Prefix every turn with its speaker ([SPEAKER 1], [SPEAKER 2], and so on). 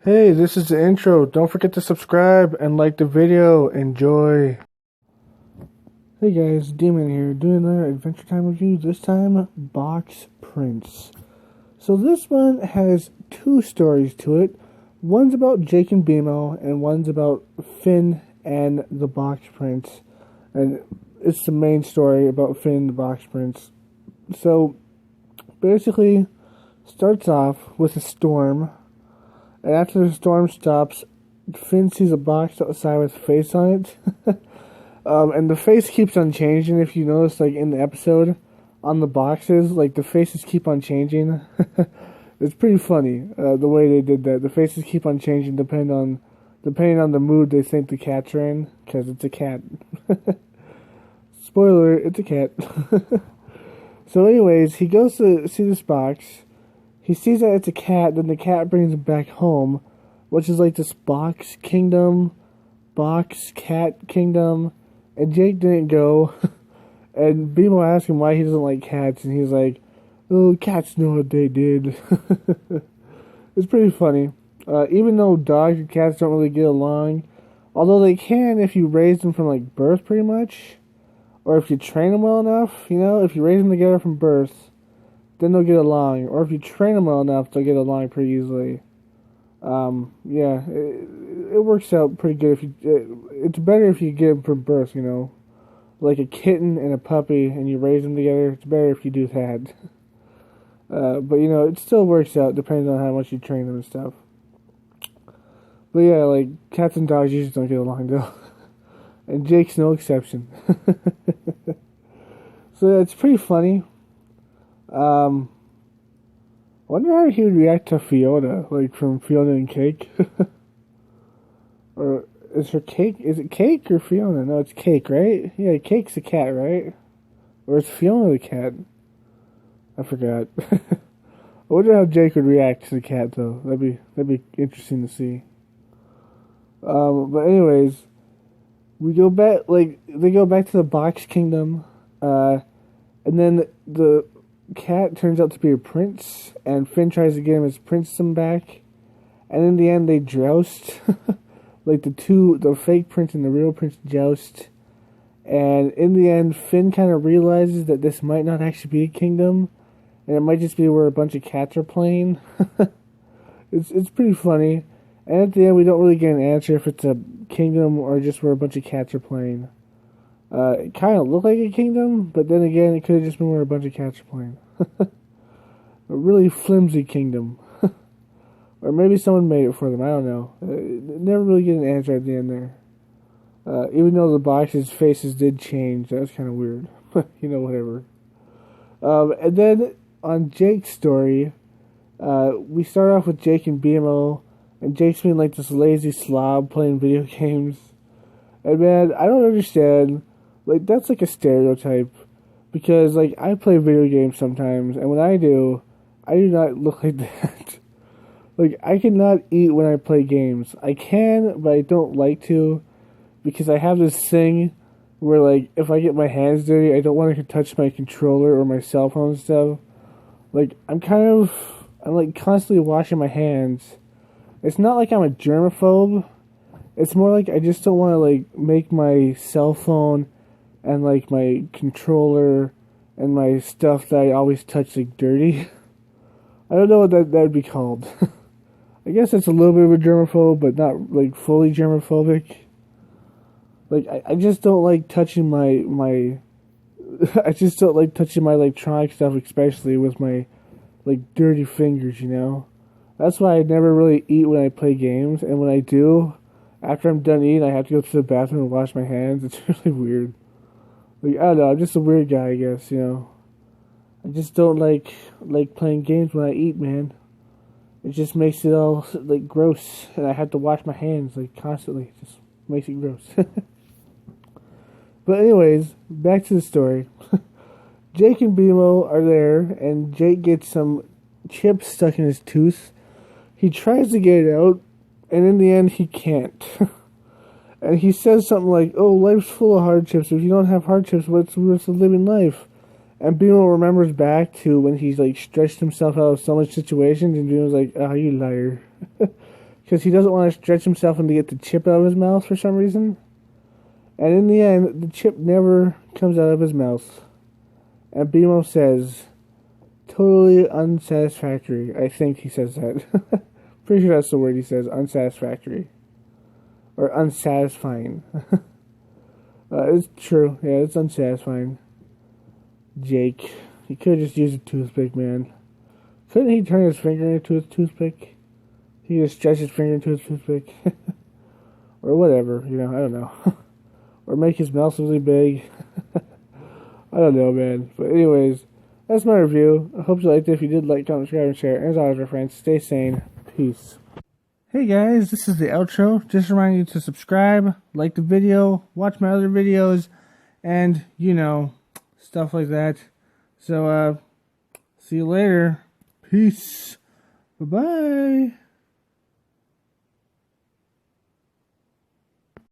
[SPEAKER 1] Hey, this is the intro. Don't forget to subscribe and like the video. Enjoy. Hey guys, Demon here, doing another Adventure Time review. This time, Box Prince. So this one has two stories to it. One's about Jake and BMO, and one's about Finn and the Box Prince. And it's the main story about Finn and the Box Prince. So, basically, starts off with a storm. And after the storm stops, Finn sees a box outside with a face on it. And the face keeps on changing. If you notice, like in the episode, on the boxes, like the faces keep on changing. It's pretty funny the way they did that. The faces keep on changing depending on the mood they think the cats are in, because it's a cat. Spoiler: it's a cat. So, anyways, he goes to see this box. He sees that it's a cat, then the cat brings him back home, which is like this box kingdom, box cat kingdom, and Jake didn't go. And BMO asked him why he doesn't like cats, and he's like, oh, cats know what they did. It's pretty funny. Even though dogs and cats don't really get along, although they can if you raise them from like birth pretty much, or if you train them well enough, if you raise them together from birth, then they'll get along. Or if you train them well enough, they'll get along pretty easily. Yeah, it works out pretty good. It's better if you get them from birth, like a kitten and a puppy, and you raise them together. It's better if you do that. But it still works out depending on how much you train them and stuff. But yeah, like cats and dogs usually don't get along though, and Jake's no exception. So yeah, it's pretty funny. I wonder how he would react to Fiona, like from Fiona and Cake. Or is it Cake or Fiona? No, it's Cake, right? Yeah, Cake's the cat, right? Or is Fiona the cat? I forgot. I wonder how Jake would react to the cat, though. That'd be interesting to see. But anyways, we go back, they go back to the Box Kingdom, and then the cat turns out to be a prince, and Finn tries to get him his princedom back, and in the end they joust. Like the fake prince and the real prince joust, and in the end Finn kind of realizes that this might not actually be a kingdom, and it might just be where a bunch of cats are playing. It's pretty funny, and at the end we don't really get an answer if it's a kingdom or just where a bunch of cats are playing. It kind of looked like a kingdom, but then again, it could have just been where a bunch of cats are playing. A really flimsy kingdom. Or maybe someone made it for them, I don't know. Never really get an answer at the end there. Even though the box's faces did change, that was kind of weird. Whatever. And then, on Jake's story, we start off with Jake and BMO, and Jake's being like this lazy slob playing video games. And man, I don't understand. Like, that's like a stereotype. Because, like, I play video games sometimes, and when I do not look like that. Like, I cannot eat when I play games. I can, but I don't like to. Because I have this thing where, like, if I get my hands dirty, I don't want to touch my controller or my cell phone and stuff. Like, I'm like, constantly washing my hands. It's not like I'm a germaphobe. It's more like I just don't want to, like, make my cell phone and, like, my controller and my stuff that I always touch, like, dirty. I don't know what that would be called. I guess it's a little bit of a germaphobe, but not, like, fully germophobic. Like, I just don't like touching my I just don't like touching my electronic stuff, especially with my, like, dirty fingers, That's why I never really eat when I play games, and when I do, after I'm done eating, I have to go to the bathroom and wash my hands. It's really weird. Like, I don't know, I'm just a weird guy, I guess, I just don't like playing games when I eat, man. It just makes it all, like, gross, and I have to wash my hands, like, constantly. It just makes it gross. But anyways, back to the story. Jake and BMO are there, and Jake gets some chips stuck in his tooth. He tries to get it out, and in the end, he can't. And he says something like, oh, life's full of hardships. If you don't have hardships, what's the worth of living life? And BMO remembers back to when he's, like, stretched himself out of so much situations, and BMO's like, oh, you liar. Because because he doesn't want to stretch himself and to get the chip out of his mouth for some reason. And in the end, the chip never comes out of his mouth. And BMO says, totally unsatisfactory. I think he says that. Pretty sure that's the word he says, unsatisfactory. Or unsatisfying. It's true. Yeah, it's unsatisfying. Jake. He could have just used a toothpick, man. Couldn't he turn his finger into a toothpick? He just stretch his finger into a toothpick. Or whatever, you know, I don't know. Or make his mouth really big. I don't know, man. But anyways, that's my review. I hope you liked it. If you did, like, comment, subscribe, and share. As always, my friends, stay sane. Peace. Hey guys, this is the outro. Just reminding you to subscribe, like the video, watch my other videos, and, you know, stuff like that. So, see you later. Peace. Bye-bye.